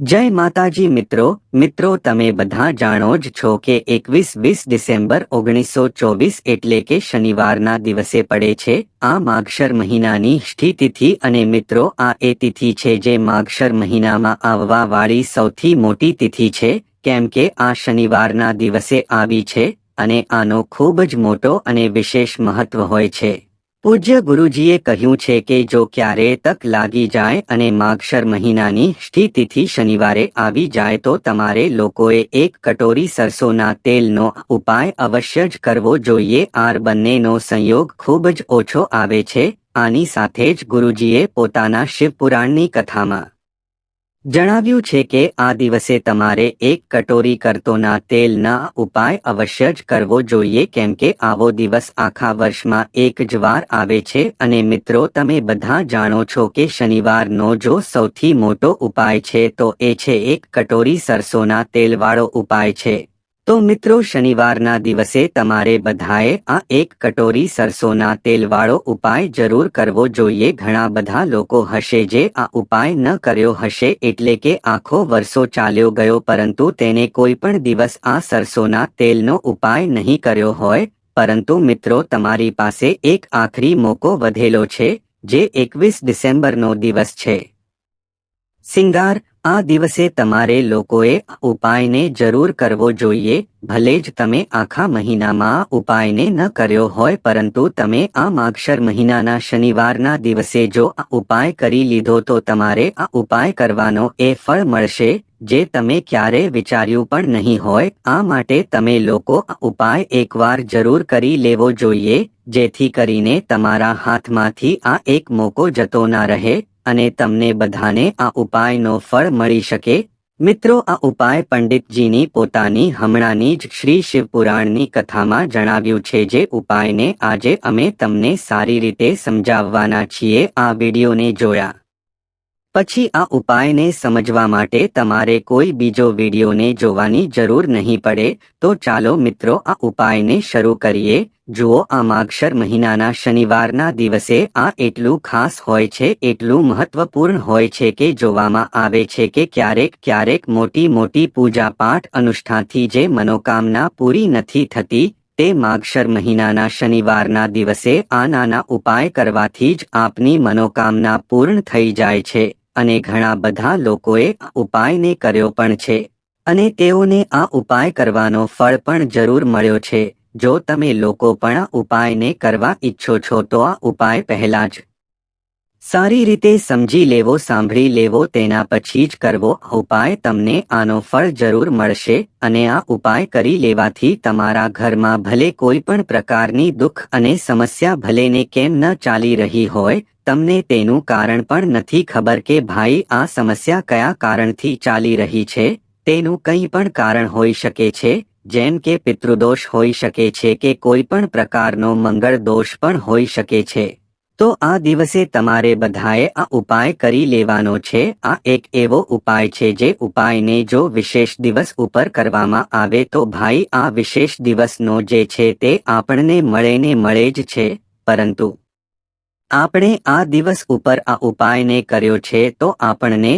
જય માતાજી મિત્રો તમે બધા જાણો જ છો કે 21-20 ડિસેમ્બર 1924 એટલે કે શનિવારના દિવસે પડે છે આ માગશર મહિનાની ષ્ઠી તિથિ। અને મિત્રો આ એ તિથિ છે જે માગશર મહિનામાં આવવા વાળી સૌથી મોટી તિથિ છે, કેમ કે આ શનિવારના દિવસે આવી છે અને આનો ખૂબ જ મોટો અને વિશેષ મહત્વ હોય છે। પૂજ્ય ગુરુજીએ કહ્યું છે કે જો ક્યારે તક લાગી જાય અને માગશર મહિનાની ષ્ઠી તિથિ શનિવારે આવી જાય તો તમારે લોકોએ એક કટોરી સરસોના તેલનો ઉપાય અવશ્ય જ કરવો જોઈએ। આ બંનેનો સંયોગ ખૂબ જ ઓછો આવે છે। આની સાથે જ ગુરુજીએ પોતાના શિવપુરાણની કથામાં જણાવ્યું છે કે આ દિવસે તમારે એક કટોરી કરતોના તેલના ઉપાય અવશ્ય જ કરવો જોઈએ, કેમ કે આવો દિવસ આખા વર્ષમાં એક જ વાર આવે છે। અને મિત્રો તમે બધા જાણો છો કે શનિવારનો જો સૌથી મોટો ઉપાય છે તો એ છે એક કટોરી સરસોના તેલવાળો ઉપાય છે। તો મિત્રો શનિવારના દિવસે તમારે બધાએ આ એક કટોરી સરસોના તેલવાળો ઉપાય જરૂર કરવો જોઈએ। ઘણા બધા લોકો હશે જે આ ઉપાય ન કર્યો હશે, એટલે કે આખો વર્ષો ચાલ્યો ગયો પરંતુ તેને કોઈ પણ દિવસ આ સરસોના તેલનો ઉપાય નહીં કર્યો હોય। પરંતુ મિત્રો તમારી પાસે એક આખરી મોકો વધેલો છે, જે 21 ડિસેમ્બરનો દિવસ છે સિંગાર। આ દિવસે તમારે લોકોએ આ ઉપાયને જરૂર કરવો જોઈએ। ભલે જ તમે આખા મહિનામાં આ ઉપાયને ન કર્યો હોય, પરંતુ તમે આ માગશર મહિનાના શનિવારના દિવસે જો આ ઉપાય કરી લીધો તો તમારે આ ઉપાય કરવાનો એ ફળ મળશે જે તમે ક્યારેય વિચાર્યું પણ નહીં હોય। આ માટે તમે લોકો આ ઉપાય એકવાર જરૂર કરી લેવો જોઈએ, જેથી કરીને તમારા હાથમાંથી આ એક મોકો જતો ના રહે અને તમને બધાને આ ઉપાયનો ફળ મળી શકે। મિત્રો આ ઉપાય પંડિતજીની પોતાની હમણાંની જ શ્રી શિવપુરાણની કથામાં જણાવ્યું છે, જે ઉપાયને આજે અમે તમને સારી રીતે સમજાવવાના છીએ। આ વિડીયોને જોયા પછી આ ઉપાયને સમજવા માટે તમારે કોઈ બીજો વિડીયોને જોવાની જરૂર નહીં પડે। તો ચાલો મિત્રો આ ઉપાયને શરૂ કરીએ। જુઓ, આ માગશર મહિનાના શનિવારના દિવસે આ એટલું ખાસ હોય છે, એટલું મહત્વપૂર્ણ હોય છે કે જોવામાં આવે છે કે ક્યારેક મોટી મોટી પૂજા પાઠ અનુષ્ઠાનથી જે મનોકામના પૂરી નથી થતી, તે માગશર મહિનાના શનિવારના દિવસે આ નાના ઉપાય કરવાથી જ આપની મનોકામના પૂર્ણ થઈ જાય છે। અને ઘણા બધા લોકોએ આ ઉપાયને કર્યો પણ છે અને તેઓને આ ઉપાય કરવાનો ફળ પણ જરૂર મળ્યો છે। જો તમે લોકો પણ આ ઉપાયને કરવા ઈચ્છો છો તો આ ઉપાય પહેલા જ સારી રીતે સમજી લેવો, સાંભળી લેવો, તેના પછી જ કરવો। આ ઉપાય તમને આનો ફળ જરૂર મળશે અને આ ઉપાય કરી લેવાથી તમારા ઘરમાં ભલે કોઈ પણ પ્રકારની દુઃખ અને સમસ્યા ભલે ને કેમ ન ચાલી રહી હોય, તમને તેનું કારણ પણ નથી ખબર કે ભાઈ આ સમસ્યા કયા કારણથી ચાલી રહી છે, તેનું કંઈ પણ કારણ હોઈ શકે છે, જેમ કે પિતૃદોષ હોઈ શકે છે કે કોઈ પણ પ્રકારનો મંગળ દોષ પણ હોઈ શકે છે। તો આ દિવસે તમારે બધાએ આ ઉપાય કરી લેવાનો છે। આ એક એવો ઉપાય છે જે ઉપાયને જો વિશેષ દિવસ ઉપર કરવામાં આવે તો ભાઈ આ વિશેષ દિવસનો જે છે તે આપણને મળે જ છે, પરંતુ આપણે આ દિવસ ઉપર આ ઉપાયને કર્યો છે તો આપણને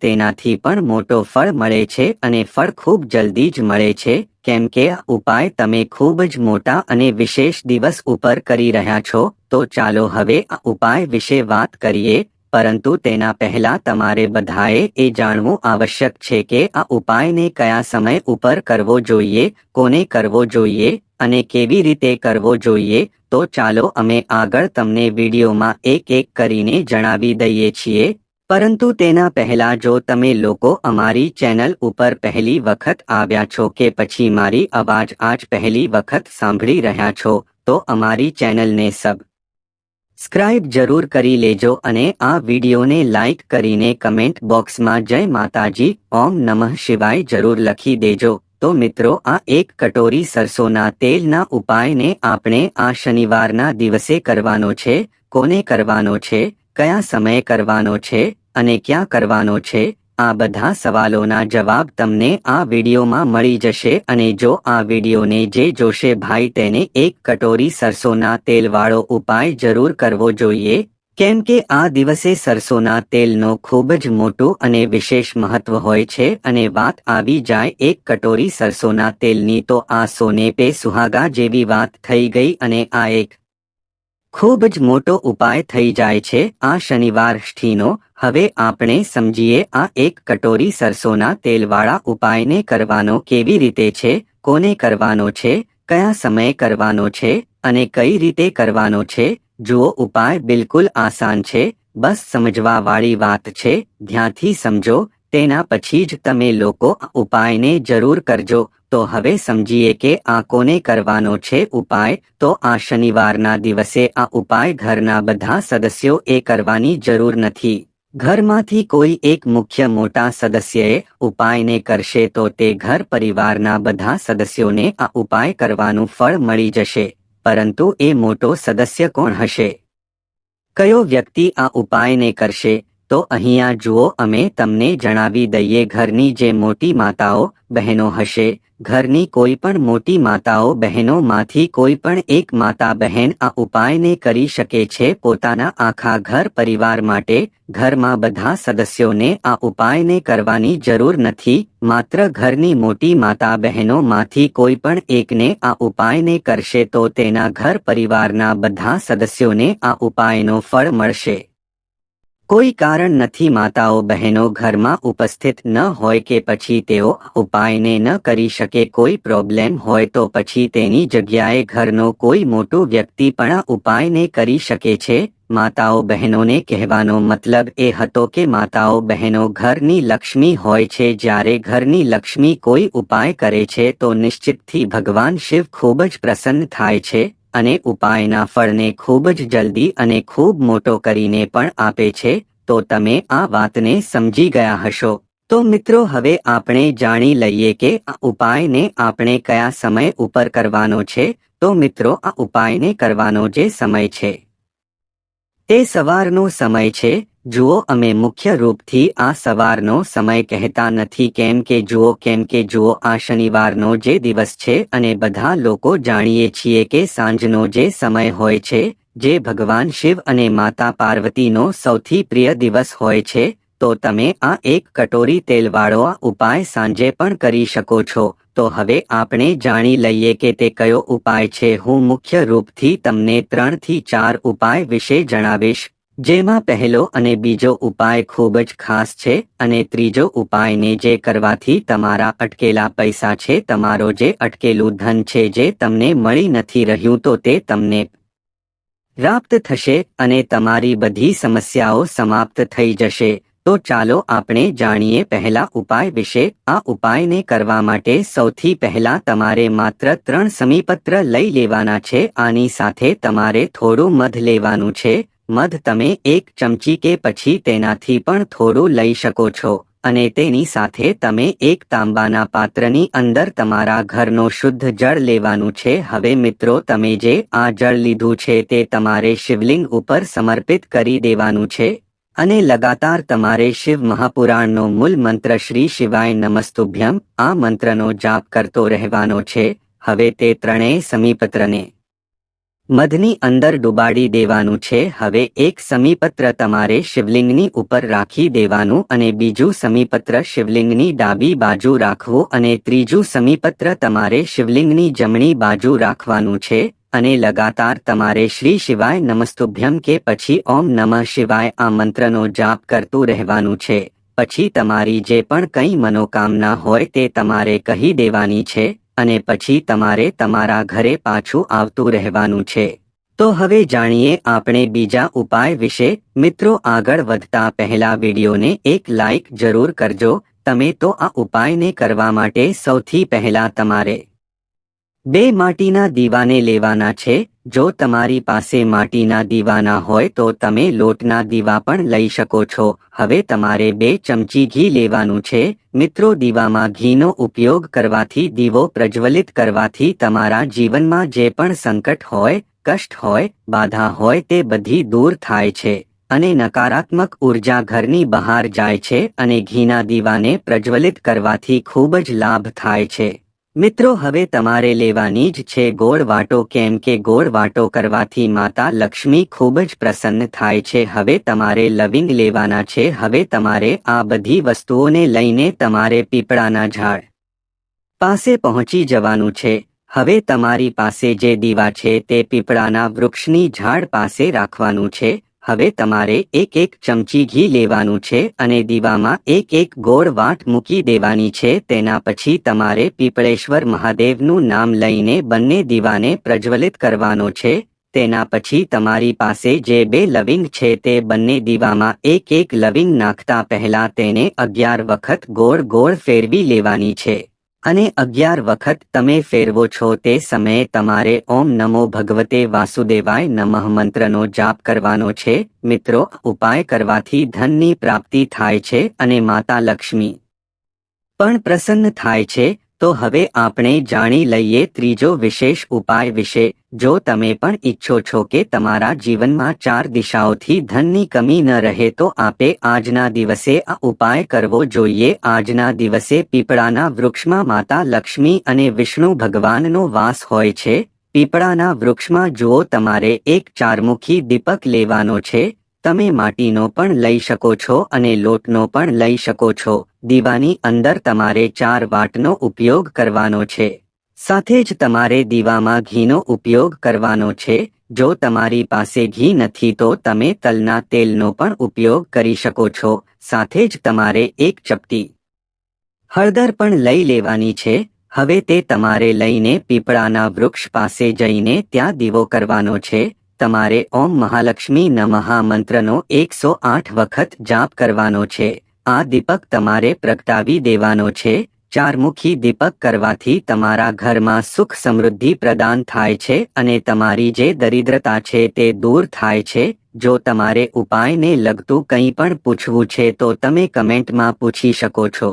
તેનાથી પણ મોટો ફળ મળે છે અને ફળ ખૂબ જલ્દી જ મળે છે, કેમ કે આ ઉપાય તમે ખૂબ જ મોટા અને વિશેષ દિવસ ઉપર કરી રહ્યા છો। તો ચાલો હવે આ ઉપાય વિશે વાત કરીએ, પરંતુ તેના પહેલા તમારે બધાએ એ જાણવું આવશ્યક છે કે આ ઉપાયને કયા સમય ઉપર કરવો જોઈએ, કોને કરવો જોઈએ અને કેવી રીતે કરવો જોઈએ। તો ચાલો અમે આગળ તમને વિડીયોમાં એક કરીને જણાવી દઈએ છીએ। પરંતુ તેના પહેલા જો તમે લોકો અમારી ચેનલ ઉપર પહેલી વખત આવ્યા છો કે પછી મારી અવાજ આજ પહેલી વખત સાંભળી રહ્યા છો, તો અમારી ચેનલને સબસ્ક્રાઇબ જરૂર કરી લેજો અને આ વિડીયોને લાઇક કરીને કમેન્ટ બોક્સમાં જય માતાજી, ઓમ નમઃ શિવાય જરૂર લખી દેજો। તો મિત્રો આ એક કટોરી સરસોના તેલના ઉપાયને આપણે આ શનિવારના દિવસે કરવાનો છે। કોને કરવાનો છે, કયા સમયે કરવાનો છે અને ક્યાં કરવાનો છે, આ બધા સવાલોના જવાબ તમને આ વિડીયોમાં મળી જશે। અને જો આ વિડીયોને જે જોશે ભાઈ તેને એક કટોરી સરસોના તેલવાળો ઉપાય જરૂર કરવો જોઈએ। કેમ કે આ દિવસે સરસોના તેલનો ખૂબ જ મોટું અને વિશેષ મહત્વ હોય છે અને વાત આવી જાય એક કટોરી સરસોના તેલની તો આ સોને પે સુહાગા જેવી વાત થઈ ગઈ અને આ એક ખૂબ જ મોટો ઉપાય થઈ જાય છે આ શનિવાર ષ્ઠીનો. હવે આપણે સમજીએ આ એક કટોરી સરસોના તેલવાળા ઉપાયને કરવાનો કેવી રીતે છે, કોને કરવાનો છે, કયા સમયે કરવાનો છે અને કઈ રીતે કરવાનો છે. જુઓ, ઉપાય બિલકુલ આસાન છે, બસ સમજવા વાળી વાત છે. ધ્યાનથી સમજો, તેના પછી જ તમે લોકો આ ઉપાયને જરૂર કરજો. તો હવે સમજીએ કે આ કોને કરવાનો છે ઉપાય. તો આ શનિવારના દિવસે આ ઉપાય ઘરના બધા સદસ્યો એ કરવાની જરૂર નથી. ઘરમાંથી કોઈ એક મુખ્ય મોટા સદસ્યએ ઉપાયને કરશે તો તે ઘર પરિવારના બધા સદસ્યોને આ ઉપાય કરવાનું ફળ મળી જશે. પરંતુ એ મોટો સદસ્ય કોણ હશે? કયો વ્યક્તિ આ ઉપાયને કરશે? તો અહીંયા જુઓ, અમે તમને જણાવી દઈએ. ઘરની જે મોટી માતાઓ બહેનો હશે, ઘરની કોઈ પણ મોટી માતાઓ બહેનોમાંથી કોઈ પણ એક માતા બહેન આ ઉપાયને કરી શકે છે પોતાના આખા ઘર પરિવાર માટે. ઘરમાં બધા સદસ્યોને આ ઉપાયને કરવાની જરૂર નથી. માત્ર ઘરની મોટી માતા બહેનોમાંથી કોઈ પણ એકને આ ઉપાયને કરશે તો તેના ઘર પરિવારના બધા સદસ્યોને આ ઉપાયનો ફળ મળશે. કોઈ કારણ નથી માતાઓ બહેનો ઘરમાં ઉપસ્થિત ન હોય કે પછી તેઓ ઉપાયને ન કરી શકે, કોઈ પ્રોબ્લેમ હોય તો પછી તેની જગ્યાએ ઘરનો કોઈ મોટો વ્યક્તિ પણ આ ઉપાયને કરી શકે છે. માતાઓ બહેનોને કહેવાનો મતલબ એ હતો કે માતાઓ બહેનો ઘરની લક્ષ્મી હોય છે. જ્યારે ઘરની લક્ષ્મી કોઈ ઉપાય કરે છે તો નિશ્ચિતથી ભગવાન શિવ ખૂબ જ પ્રસન્ન થાય છે અને ઉપાયના ફળને ખૂબ જ જલ્દી અને ખૂબ મોટો કરીને પણ આપે છે. તો તમે આ વાતને સમજી ગયા હશો. તો મિત્રો, હવે આપણે જાણી લઈએ કે આ ઉપાયને આપણે કયા સમય ઉપર કરવાનો છે. તો મિત્રો, આ ઉપાયને કરવાનો જે સમય છે તે સવારનો સમય છે. જુઓ, અમે મુખ્ય રૂપથી આ સવારનો સમય કહેતા નથી કેમ કે જુઓ આ શનિવારનો જે દિવસ છે અને બધા લોકો જાણીએ છીએ કે સાંજનો જે સમય હોય છે, જે ભગવાન શિવ અને માતા પાર્વતીનો સૌથી પ્રિય દિવસ હોય છે. તો તમે આ એક કટોરી તેલવાળો આ ઉપાય સાંજે પણ કરી શકો છો. તો હવે આપણે જાણી લઈએ કે તે કયો ઉપાય છે. હું મુખ્ય રૂપથી તમને 3 થી 4 ઉપાય વિશે જણાવીશ, જેમાં પહેલો અને બીજો ઉપાય ખૂબ જ ખાસ છે અને ત્રીજો ઉપાયને જે કરવાથી તમારા અટકેલા પૈસા છે, તમારો જે અટકેલું ધન છે, જે તમને મળી નથી રહ્યું, તો તે તમને પ્રાપ્ત થશે અને તમારી બધી સમસ્યાઓ સમાપ્ત થઈ જશે. તો ચાલો આપણે જાણીએ પહેલા ઉપાય વિશે. આ ઉપાયને કરવા માટે સૌથી પહેલા તમારે માત્ર 3 સમીપત્ર લઈ લેવાના છે. આની સાથે તમારે થોડું મધ લેવાનું છે. મધ તમે 1 ચમચી કે પછી તેનાથી પણ થોડું લઈ શકો છો અને તેની સાથે તમે 1 તાંબાના પાત્રની અંદર તમારા ઘરનો શુદ્ધ જળ લેવાનું છે. હવે મિત્રો, તમે જે આ જળ લીધું છે તે તમારે શિવલિંગ ઉપર સમર્પિત કરી દેવાનું છે અને લગાતાર તમારે શિવ મહાપુરાણનો મૂળ મંત્ર શ્રી શિવાય નમસ્તુભ્યમ આ મંત્રનો જાપ કરતો રહેવાનો છે. હવે તે 3 સમીપત્રને મધની અંદર ડુબાડી દેવાનું છે. હવે 1 સમીપત્ર તમારે શિવલિંગની ઉપર રાખી દેવાનું અને બીજું સમીપત્ર શિવલિંગની ડાબી બાજુ રાખવું અને ત્રીજું સમીપત્ર તમારે શિવલિંગની જમણી બાજુ રાખવાનું છે અને લગાતાર તમારે શ્રી શિવાય નમસ્તુભ્યમ કે પછી ઓમ નમઃ શિવાય આ મંત્રનો જાપ કરતું રહેવાનું છે. પછી તમારી જે પણ કંઈ મનોકામના હોય તે તમારે કહી દેવાની છે અને પછી તમારે તમારા ઘરે પાછું આવતું રહેવાનું છે. તો હવે જાણીએ આપણે બીજા ઉપાય વિશે. મિત્રો, આગળ વધતા પહેલા વિડીયોને એક લાઇક જરૂર કરજો તમે. તો આ ઉપાયને કરવા માટે સૌથી પહેલા તમારે 2 માટીના દીવાને લેવાના છે. જો તમારી પાસે માટીના દીવા ના હોય તો તમે લોટના દીવા પણ લઈ શકો છો. હવે તમારે 2 ચમચી ઘી લેવાનું છે. મિત્રો, દીવામાં ઘીનો ઉપયોગ કરવાથી, દીવો પ્રજ્વલિત કરવાથી તમારા જીવનમાં જે પણ સંકટ હોય, કષ્ટ હોય, બાધા હોય તે બધી દૂર થાય છે અને નકારાત્મક ઉર્જા ઘરની બહાર જાય છે અને ઘીના દીવાને પ્રજ્વલિત કરવાથી ખૂબ જ લાભ થાય છે. મિત્રો હવે તમારે લેવાની જ છે ગોળ વાટો, કેમ કે ગોળ વાટો કરવાથી માતા લક્ષ્મી ખૂબ જ પ્રસન્ન થાય છે. હવે તમારે લવિંગ લેવાના છે. હવે તમારે આ બધી વસ્તુઓને લઈને તમારે પીપળાના ઝાડ પાસે પહોંચી જવાનું છે. હવે તમારી પાસે જે દીવા છે તે પીપળાના વૃક્ષની ઝાડ પાસે રાખવાનું છે. હવે તમારે એક એક ચમચી ઘી લેવાનું છે અને દીવામાં એક એક ગોળ વાટ મૂકી દેવાની છે. તેના પછી તમારે પીપળેશ્વર મહાદેવનું નામ લઈને બંને દીવાને પ્રજ્વલિત કરવાનો છે. તેના પછી તમારી પાસે જે 2 લવિંગ છે તે બંને દીવામાં એક એક લવિંગ નાખતા પહેલા તેને 11 વખત ગોળ ગોળ ફેરવી લેવાની છે. અને 11 વખત તમે ફેરવો છો તે સમયે તમારે ઓમ નમો ભગવતે વાસુદેવાય નમઃ મંત્રનો જાપ કરવાનો છે. મિત્રો, ઉપાય કરવાથી ધનની પ્રાપ્તિ થાય છે અને માતા લક્ષ્મી પણ પ્રસન્ન થાય છે. તો હવે આપણે જાણી લઈએ ત્રીજો વિશેષ ઉપાય વિશે. જો તમે પણ ઈચ્છો છો કે તમારા જીવનમાં 4 દિશાઓથી ધનની કમી ન રહે તો આપે આજના દિવસે આ ઉપાય કરવો જોઈએ. આજના દિવસે પીપળાના વૃક્ષમાં માતા લક્ષ્મી અને વિષ્ણુ ભગવાનનો વાસ હોય છે. પીપળાના વૃક્ષમાં જુઓ, તમારે એક 4મુખી દીપક લેવાનો છે. તમે માટીનો પણ લઈ શકો છો અને લોટનો પણ લઈ શકો છો. દીવાની અંદર તમારે 4 વાટનો ઉપયોગ કરવાનો છે. સાથે જ તમારે દીવામાં ઘીનો ઉપયોગ કરવાનો છે. જો તમારી પાસે ઘી નથી તો તમે તલના તેલનો પણ ઉપયોગ કરી શકો છો. સાથે જ તમારે એક ચપટી હળદર પણ લઈ લેવાની છે. હવે તે તમારે લઈને પીપળાના વૃક્ષ પાસે જઈને ત્યાં દીવો કરવાનો છે. તમારે ઓમ મહાલક્ષ્મી નમઃ મંત્રનો 108 વખત જાપ કરવાનો છે. આ દીપક તમારે પ્રગટાવી દેવાનો છે. 4મુખી દીપક કરવાથી તમારા ઘરમાં સુખ સમૃદ્ધિ પ્રદાન થાય છે અને તમારી જે દરિદ્રતા છે તે દૂર થાય છે. જો તમારે ઉપાયને લગતું કંઈ પણ પૂછવું છે તો તમે કમેન્ટમાં પૂછી શકો છો.